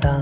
Yo,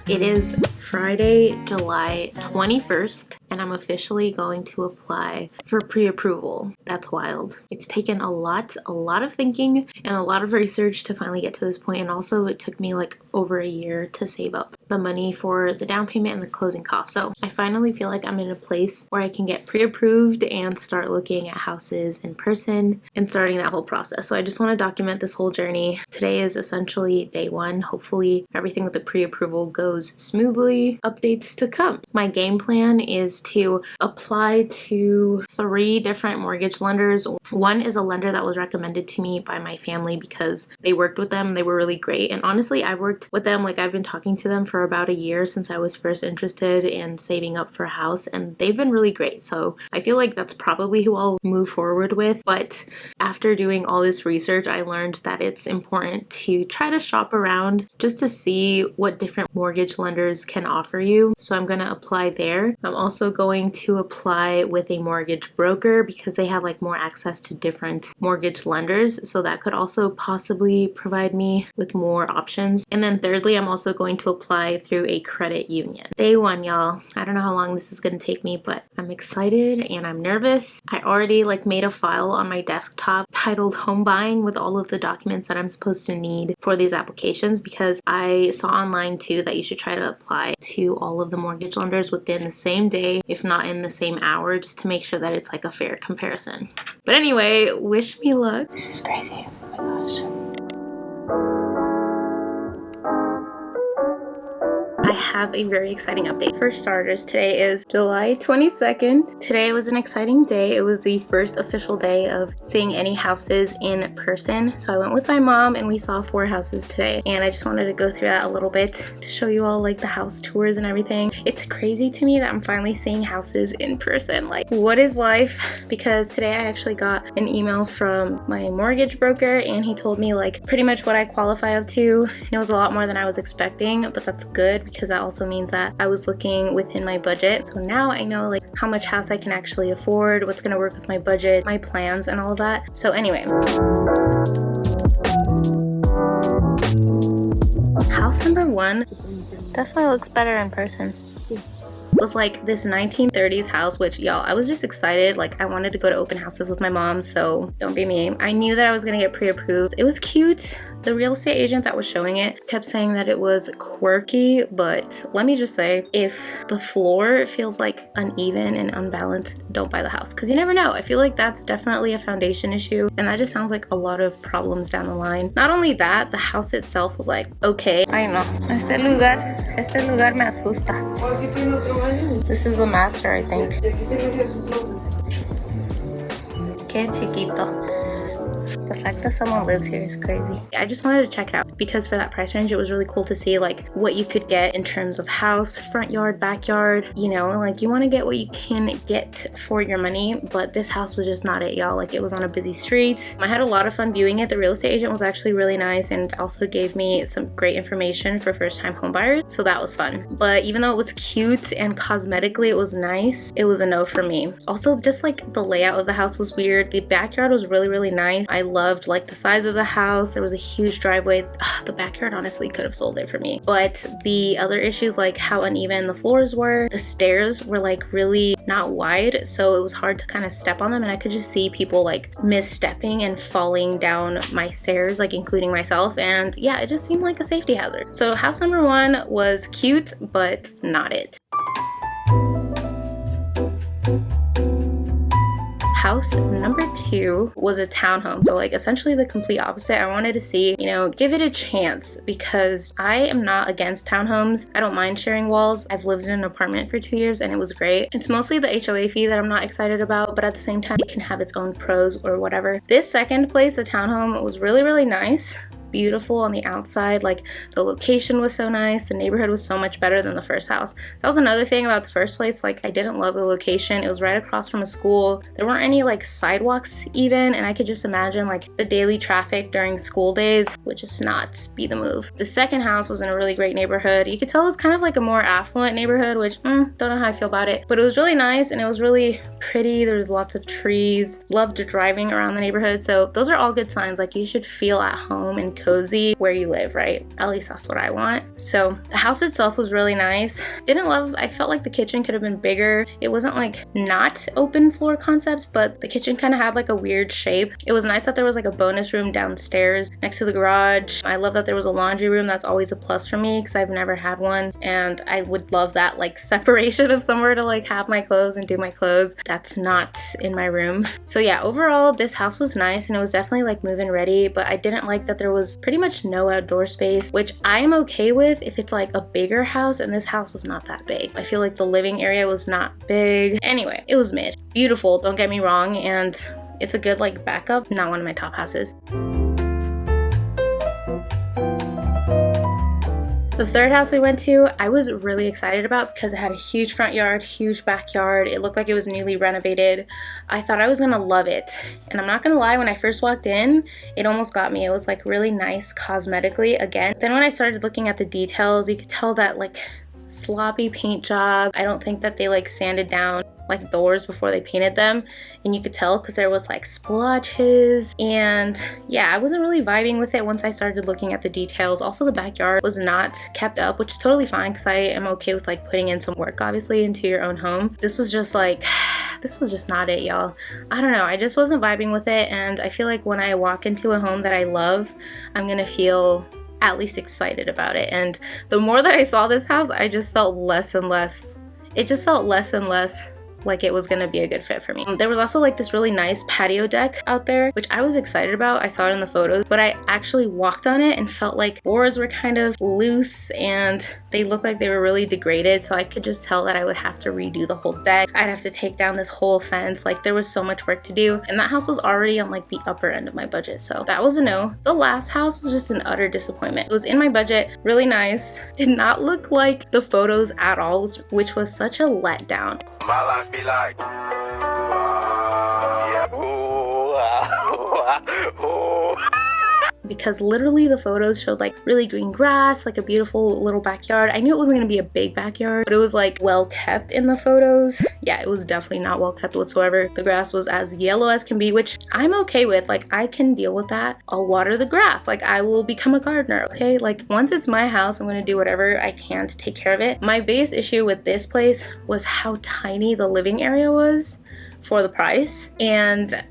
it is Friday, July 21st, and I'm officially going to apply for pre-approval. That's wild. It's taken a lot of thinking and a lot of research to finally get to this point, and also it took me like over a year to save up the money for the down payment and the closing costs. So I finally feel like I'm in a place where I can get pre-approved and start looking at houses in person and starting that whole process. So I just want to document this whole journey. Today is essentially day one. Hopefully everything with the pre-approval goes smoothly. Updates to come. My game plan is to apply to 3 different mortgage lenders. One is a lender that was recommended to me by my family because they worked with them. They were really great. And honestly, I've worked with them, like I've been talking to them for about a year since I was first interested in saving up for a house, and they've been really great. So I feel like that's probably who I'll move forward with. But after doing all this research, I learned that it's important to try to shop around just to see what different mortgage lenders can offer you. So I'm going to apply there. I'm also going to apply with a mortgage broker because they have like more access to different mortgage lenders. So that could also possibly provide me with more options. And then thirdly, I'm also going to apply through a credit union. Day one, y'all. I don't know how long this is going to take me, but I'm excited and I'm nervous. I already like made a file on my desktop titled home buying with all of the documents that I'm supposed to need for these applications, because I saw online too that you should try to apply to all of the mortgage lenders within the same day, if not in the same hour, just to make sure that it's like a fair comparison. But anyway, wish me luck. This is crazy. Oh my gosh. I have a very exciting update. For starters, today is July 22nd. Today was an exciting day. It was the first official day of seeing any houses in person. So I went with my mom and we saw 4 houses today. And I just wanted to go through that a little bit to show you all like the house tours and everything. It's crazy to me that I'm finally seeing houses in person. Like, what is life? Because today I actually got an email from my mortgage broker and he told me like pretty much what I qualify up to. And it was a lot more than I was expecting, but that's good because that also means that I was looking within my budget. So now I know like how much house I can actually afford, what's gonna work with my budget, my plans and all of that. So anyway, house number 1 definitely looks better in person. Was like this 1930s house, which y'all, I was just excited. Like I wanted to go to open houses with my mom, so don't be me. I knew that I was gonna get pre-approved. It was cute. The real estate agent that was showing it kept saying that it was quirky, but let me just say, if the floor feels like uneven and unbalanced, don't buy the house, because you never know. I feel like that's definitely a foundation issue, and that just sounds like a lot of problems down the line. Not only that, the house itself was like, okay. I know. Este lugar me asusta. This is the master, I think. Qué chiquito. The fact that someone lives here is crazy. I just wanted to check it out because for that price range, it was really cool to see like what you could get in terms of house, front yard, backyard, you know, like you want to get what you can get for your money, but this house was just not it, y'all. Like it was on a busy street. I had a lot of fun viewing it. The real estate agent was actually really nice and also gave me some great information for first-time home buyers, so that was fun. But even though it was cute and cosmetically it was nice, it was a no for me. Also, just like the layout of the house was weird. The backyard was really nice. I loved like the size of the house. There was a huge driveway. The backyard honestly could have sold it for me. But the other issues, like how uneven the floors were, the stairs were like really not wide, so it was hard to kind of step on them, and I could just see people like misstepping and falling down my stairs, like including myself, and yeah, it just seemed like a safety hazard. So house number 1 was cute, but not it. House number 2 was a townhome, so like essentially the complete opposite. I wanted to see, you know, give it a chance because I am not against townhomes. I don't mind sharing walls. I've lived in an apartment for 2 years and it was great. It's mostly the HOA fee that I'm not excited about, but at the same time, it can have its own pros or whatever. This second place, the townhome, was really nice. Beautiful on the outside. Like the location was so nice, the neighborhood was so much better than the first house. That was another thing about the first place. Like I didn't love the location. It was right across from a school. There weren't any like sidewalks even, and I could just imagine like the daily traffic during school days would just not be the move. The second house was in a really great neighborhood. You could tell it was kind of like a more affluent neighborhood, which don't know how I feel about it, but it was really nice and it was really pretty. There was lots of trees. Loved driving around the neighborhood. So those are all good signs. Like you should feel at home and cozy where you live, right? At least that's what I want. So the house itself was really nice. I felt like the kitchen could have been bigger. It wasn't like not open floor concepts, but the kitchen kind of had like a weird shape. It was nice that there was like a bonus room downstairs next to the garage. I love that there was a laundry room. That's always a plus for me because I've never had one, and I would love that like separation of somewhere to like have my clothes and do my clothes. That's not in my room. So yeah, overall this house was nice and it was definitely like move-in ready, but I didn't like that there was pretty much no outdoor space, which I'm okay with if it's like a bigger house, and this house was not that big. I feel like the living area was not big. Anyway, it was mid. Beautiful, don't get me wrong, and it's a good like backup, not one of my top houses. The third house we went to, I was really excited about because it had a huge front yard, huge backyard. It looked like it was newly renovated. I thought I was gonna love it. And I'm not gonna lie, when I first walked in, it almost got me. It was like really nice cosmetically again. Then when I started looking at the details, you could tell that like sloppy paint job. I don't think that they like sanded down like doors before they painted them, and you could tell because there was like splotches, and yeah, I wasn't really vibing with it once I started looking at the details. Also, the backyard was not kept up, which is totally fine because I am okay with like putting in some work obviously into your own home. This was just like this was just not it, y'all. I don't know, I just wasn't vibing with it, and I feel like when I walk into a home that I love, I'm gonna feel at least excited about it. And the more that I saw this house, I just felt less and less, it just felt less and less like it was gonna be a good fit for me. There was also like this really nice patio deck out there, which I was excited about. I saw it in the photos, but I actually walked on it and felt like boards were kind of loose and they looked like they were really degraded, so I could just tell that I would have to redo the whole deck. I'd have to take down this whole fence. Like there was so much work to do, and that house was already on like the upper end of my budget, so that was a no. The last house was just an utter disappointment. It was in my budget, really nice, did not look like the photos at all, which was such a letdown. My life be like, yeah, because literally the photos showed like really green grass, like a beautiful little backyard. I knew it wasn't gonna be a big backyard, but it was like well kept in the photos. Yeah, it was definitely not well kept whatsoever. The grass was as yellow as can be, which I'm okay with. Like I can deal with that. I'll water the grass. Like I will become a gardener, okay? Like once it's my house, I'm gonna do whatever I can to take care of it. My biggest issue with this place was how tiny the living area was for the price. And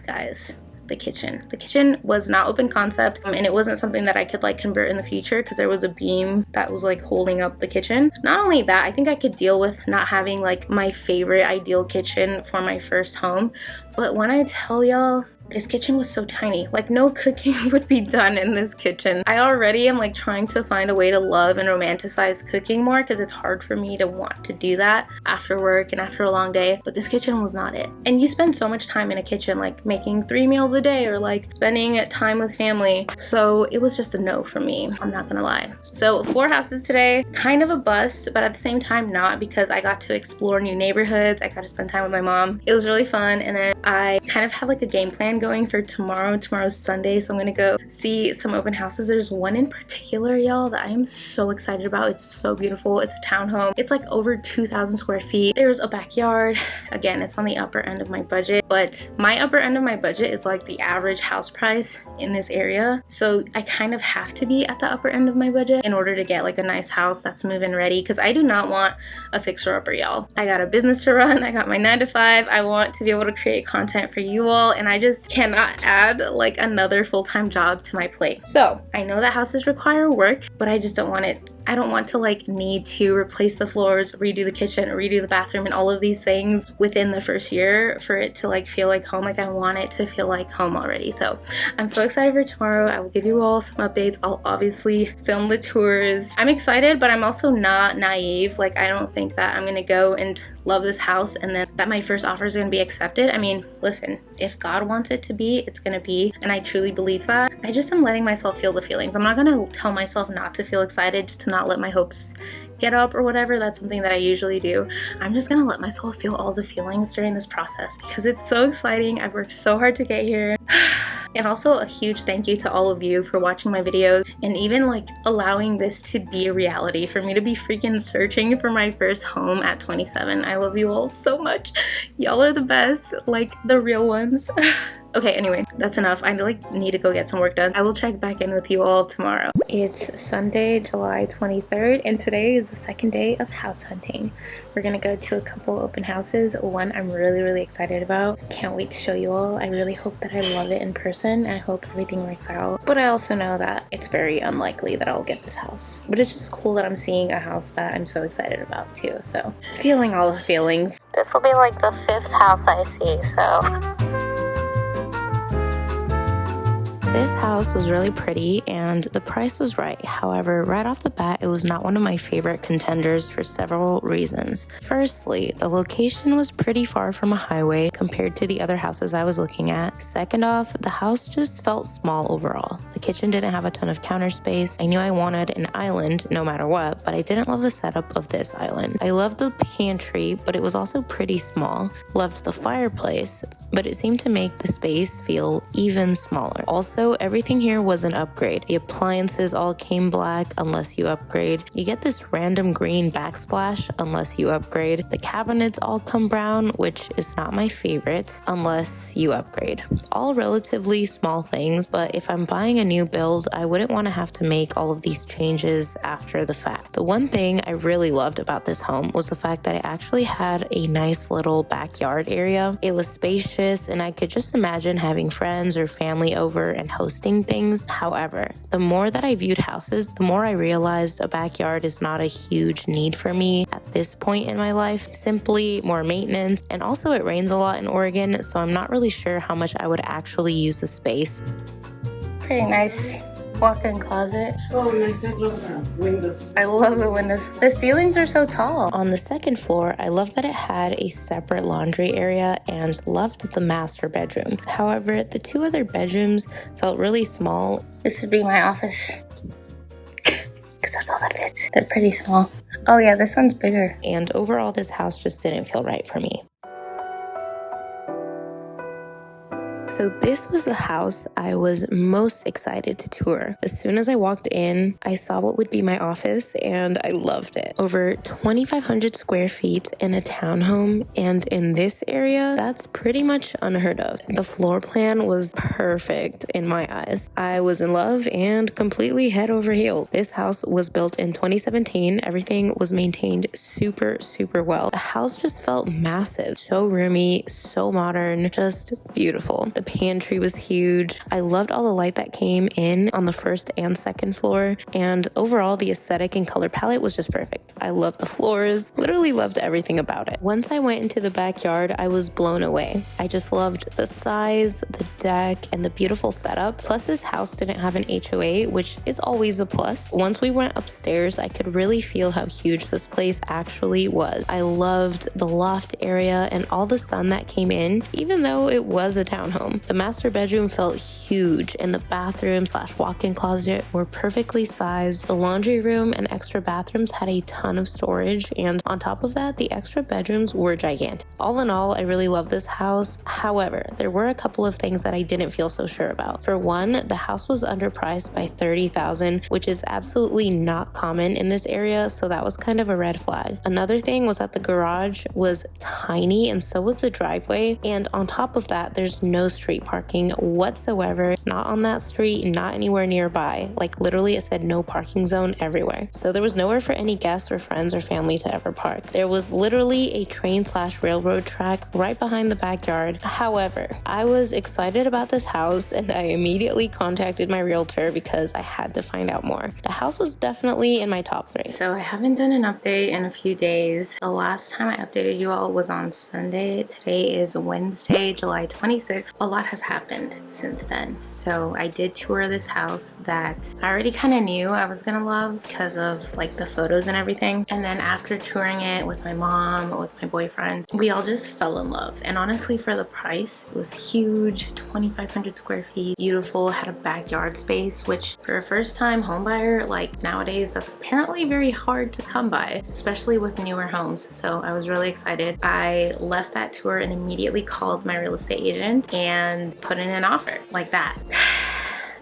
guys, the kitchen was not open concept, and it wasn't something that I could like convert in the future because there was a beam that was like holding up the kitchen. Not only that, I think I could deal with not having like my favorite ideal kitchen for my first home, but when I tell y'all, this kitchen was so tiny. Like no cooking would be done in this kitchen. I already am like trying to find a way to love and romanticize cooking more because it's hard for me to want to do that after work and after a long day, but this kitchen was not it. And you spend so much time in a kitchen, like making 3 meals a day or like spending time with family. So it was just a no for me, I'm not gonna lie. So 4 houses today, kind of a bust, but at the same time not, because I got to explore new neighborhoods. I got to spend time with my mom. It was really fun. And then I kind of have like a game plan going for tomorrow. Tomorrow's Sunday, so I'm gonna go see some open houses. There's one in particular, y'all, that I am so excited about. It's so beautiful. It's a townhome. It's like over 2,000 square feet. There's a backyard. Again, it's on the upper end of my budget, but my upper end of my budget is like the average house price in this area. So I kind of have to be at the upper end of my budget in order to get like a nice house that's move-in ready, because I do not want a fixer-upper, y'all. I got a business to run. I got my 9 to 5. I want to be able to create content for you all, and I just cannot add like another full-time job to my plate. So I know that houses require work, but I just don't want it. I don't want to like need to replace the floors, redo the kitchen, redo the bathroom, and all of these things within the first year for it to like feel like home. Like I want it to feel like home already. So I'm so excited for tomorrow. I will give you all some updates. I'll obviously film the tours. I'm excited, but I'm also not naive. Like I don't think that I'm gonna go and love this house and then that my first offer is gonna be accepted. I mean, listen, if God wants it to be, it's gonna be, and I truly believe that. I just am letting myself feel the feelings. I'm not gonna tell myself not to feel excited, just to not let my hopes get up or whatever. That's something that I usually do. I'm just gonna let myself feel all the feelings during this process because it's so exciting. I've worked so hard to get here. And also a huge thank you to all of you for watching my videos and even like allowing this to be a reality, for me to be freaking searching for my first home at 27. I love you all so much. Y'all are the best, like the real ones. Okay, anyway, that's enough. I need to go get some work done. I will check back in with you all tomorrow. It's Sunday, July 23rd, and today is the second day of house hunting. We're gonna go to a couple open houses. One I'm really excited about. Can't wait to show you all. I really hope that I love it in person. I hope everything works out. But I also know that it's very unlikely that I'll get this house. But it's just cool that I'm seeing a house that I'm so excited about too. So feeling all the feelings. This will be like the 5th house I see, so. This house was really pretty and the price was right. However, right off the bat, it was not one of my favorite contenders for several reasons. Firstly, the location was pretty far from a highway compared to the other houses I was looking at. Second off, the house just felt small overall. The kitchen didn't have a ton of counter space. I knew I wanted an island no matter what, but I didn't love the setup of this island. I loved the pantry, but it was also pretty small. Loved the fireplace, but it seemed to make the space feel even smaller. Also, everything here was an upgrade. The appliances all came black unless you upgrade. You get this random green backsplash unless you upgrade. The cabinets all come brown, which is not my favorite unless you upgrade. All relatively small things, but if I'm buying a new build, I wouldn't want to have to make all of these changes after the fact. The one thing I really loved about this home was the fact that it actually had a nice little backyard area. It was spacious and I could just imagine having friends or family over and hosting things. However, the more that I viewed houses, the more I realized a backyard is not a huge need for me at this point in my life. Simply more maintenance, and also it rains a lot in Oregon, so I'm not really sure how much I would actually use the space. Pretty nice walk-in closet. Oh, nice. I love the windows. I love the windows. The ceilings are so tall. On the second floor, I love that it had a separate laundry area and loved the master bedroom. However, the 2 other bedrooms felt really small. This would be my office. Because that's all that fits. They're pretty small. Oh yeah, this one's bigger. And overall, this house just didn't feel right for me. So this was the house I was most excited to tour. As soon as I walked in, I saw what would be my office and I loved it. Over 2,500 square feet in a townhome, and in this area, that's pretty much unheard of. The floor plan was perfect in my eyes. I was in love and completely head over heels. This house was built in 2017. Everything was maintained super well. The house just felt massive, so roomy, so modern, just beautiful. The pantry was huge. I loved all the light that came in on the first and second floor, and overall the aesthetic and color palette was just perfect. I loved the floors, literally loved everything about it. Once I went into the backyard, I was blown away. I just loved the size, the deck, and the beautiful setup. Plus this house didn't have an HOA, which is always a plus. Once we went upstairs, I could really feel how huge this place actually was. I loved the loft area and all the sun that came in, even though it was a townhome. The master bedroom felt huge, and the bathroom / walk-in closet were perfectly sized. The laundry room and extra bathrooms had a ton of storage, and on top of that, the extra bedrooms were gigantic. All in all, I really love this house. However, there were a couple of things that I didn't feel so sure about. For one, the house was underpriced by $30,000, which is absolutely not common in this area, so that was kind of a red flag. Another thing was that the garage was tiny, and so was the driveway, and on top of that, there's no street parking whatsoever, not on that street, not anywhere nearby. Like literally it said no parking zone everywhere. So there was nowhere for any guests or friends or family to ever park. There was literally a train / railroad track right behind the backyard. However, I was excited about this house and I immediately contacted my realtor because I had to find out more. The house was definitely in my top 3. So I haven't done an update in a few days. The last time I updated you all was on Sunday. Today is Wednesday, July 26th. A lot has happened since then. So I did tour this house that I already kind of knew I was gonna love because of like the photos and everything. And then after touring it with my mom, with my boyfriend, we all just fell in love. And honestly, for the price, it was huge, 2,500 square feet, beautiful, had a backyard space, which for a first time home buyer, like nowadays, that's apparently very hard to come by, especially with newer homes. So I was really excited. I left that tour and immediately called my real estate agent and put in an offer like that.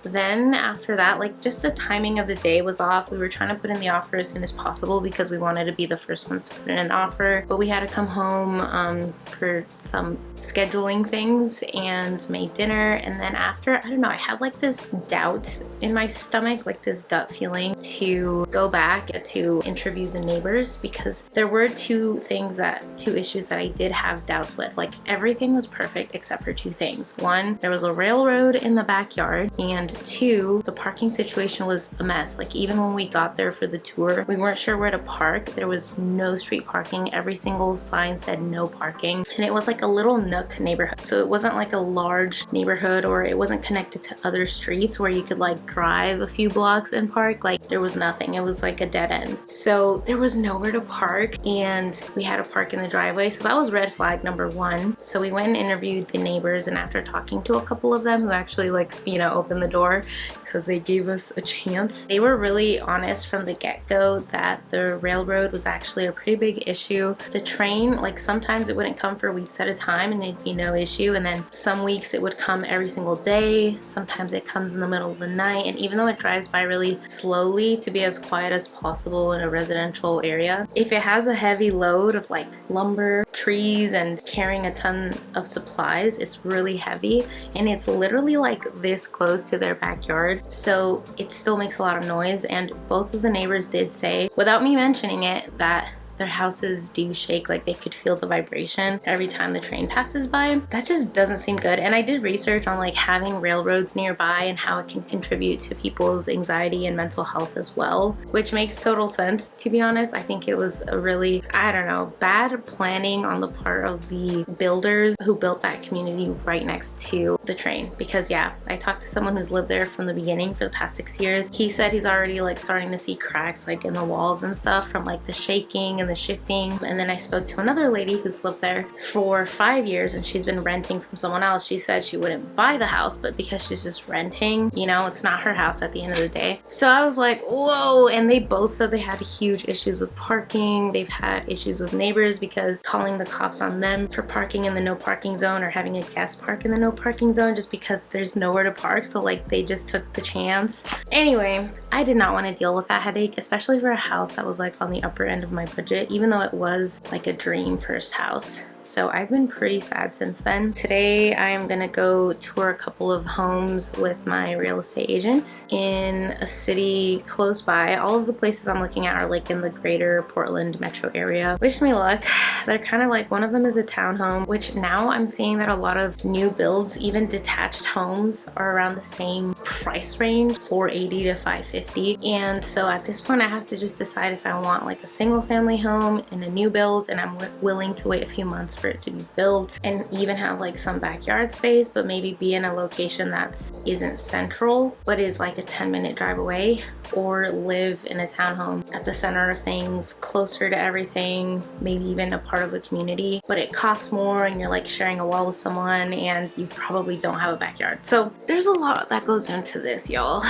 Then after that, like just the timing of the day was off. We were trying to put in the offer as soon as possible because we wanted to be the first ones to put in an offer, but we had to come home for some scheduling things and made dinner. And then after, I don't know, I had like this doubt in my stomach, like this gut feeling to go back to interview the neighbors, because there were two issues that I did have doubts with. Like everything was perfect except for two things. One, there was a railroad in the backyard, and two, the parking situation was a mess. Like even when we got there for the tour, we weren't sure where to park. There was no street parking. Every single sign said no parking, and it was like a little nook neighborhood. So it wasn't like a large neighborhood, or it wasn't connected to other streets where you could like drive a few blocks and park. Like there was nothing. It was like a dead end. So there was nowhere to park, and we had to park in the driveway. So that was red flag number one. So we went and interviewed the neighbors, and after talking to a couple of them who actually opened the door because they gave us a chance, they were really honest from the get-go that the railroad was actually a pretty big issue. The train, like sometimes it wouldn't come for weeks at a time and it'd be no issue, and then some weeks it would come every single day. Sometimes it comes in the middle of the night, and even though it drives by really slowly to be as quiet as possible in a residential area, if it has a heavy load of like lumber, trees, and carrying a ton of supplies, it's really heavy, and it's literally like this close to their backyard, so it still makes a lot of noise. And both of the neighbors did say, without me mentioning it, that their houses do shake, like they could feel the vibration every time the train passes by. That just doesn't seem good. And I did research on like having railroads nearby and how it can contribute to people's anxiety and mental health as well, which makes total sense, to be honest. I think it was a really, I don't know, bad planning on the part of the builders who built that community right next to the train. Because yeah, I talked to someone who's lived there from the beginning for the past 6 years. He said he's already like starting to see cracks like in the walls and stuff from like the shaking and the shifting. And then I spoke to another lady who's lived there for 5 years, and she's been renting from someone else. She said she wouldn't buy the house, but because she's just renting, it's not her house at the end of the day. So I was like, whoa. And they both said they had huge issues with parking. They've had issues with neighbors because calling the cops on them for parking in the no parking zone, or having a guest park in the no parking zone just because there's nowhere to park. So like they just took the chance. Anyway, I did not want to deal with that headache, especially for a house that was like on the upper end of my budget, even though it was like a dream first house. So I've been pretty sad since then. Today I am gonna go tour a couple of homes with my real estate agent in a city close by. All of the places I'm looking at are like in the greater Portland metro area. Wish me luck. They're kind of like, one of them is a townhome, which now I'm seeing that a lot of new builds, even detached homes, are around the same price range, $480 to $550. And so at this point I have to just decide if I want like a single family home in a new build, and I'm willing to wait a few months for it to be built and even have like some backyard space, but maybe be in a location that isn't central but is like a 10-minute drive away, or live in a townhome at the center of things, closer to everything, maybe even a part of a community, but it costs more and you're like sharing a wall with someone and you probably don't have a backyard. So there's a lot that goes into this, y'all.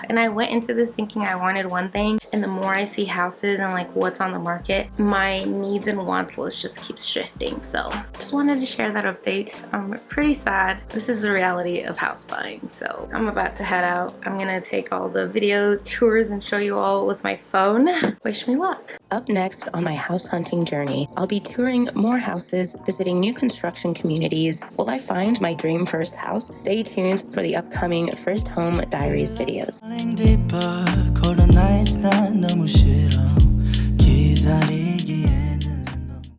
And I went into this thinking I wanted one thing, and the more I see houses and like what's on the market, my needs and wants list just keeps shifting. So just wanted to share that update. I'm pretty sad. This is the reality of house buying. So I'm about to head out. I'm gonna take all the video tours and show you all with my phone. Wish me luck. Up next on my house hunting journey, I'll be touring more houses, visiting new construction communities. Will I find my dream first house? Stay tuned for the upcoming First Home Diaries videos.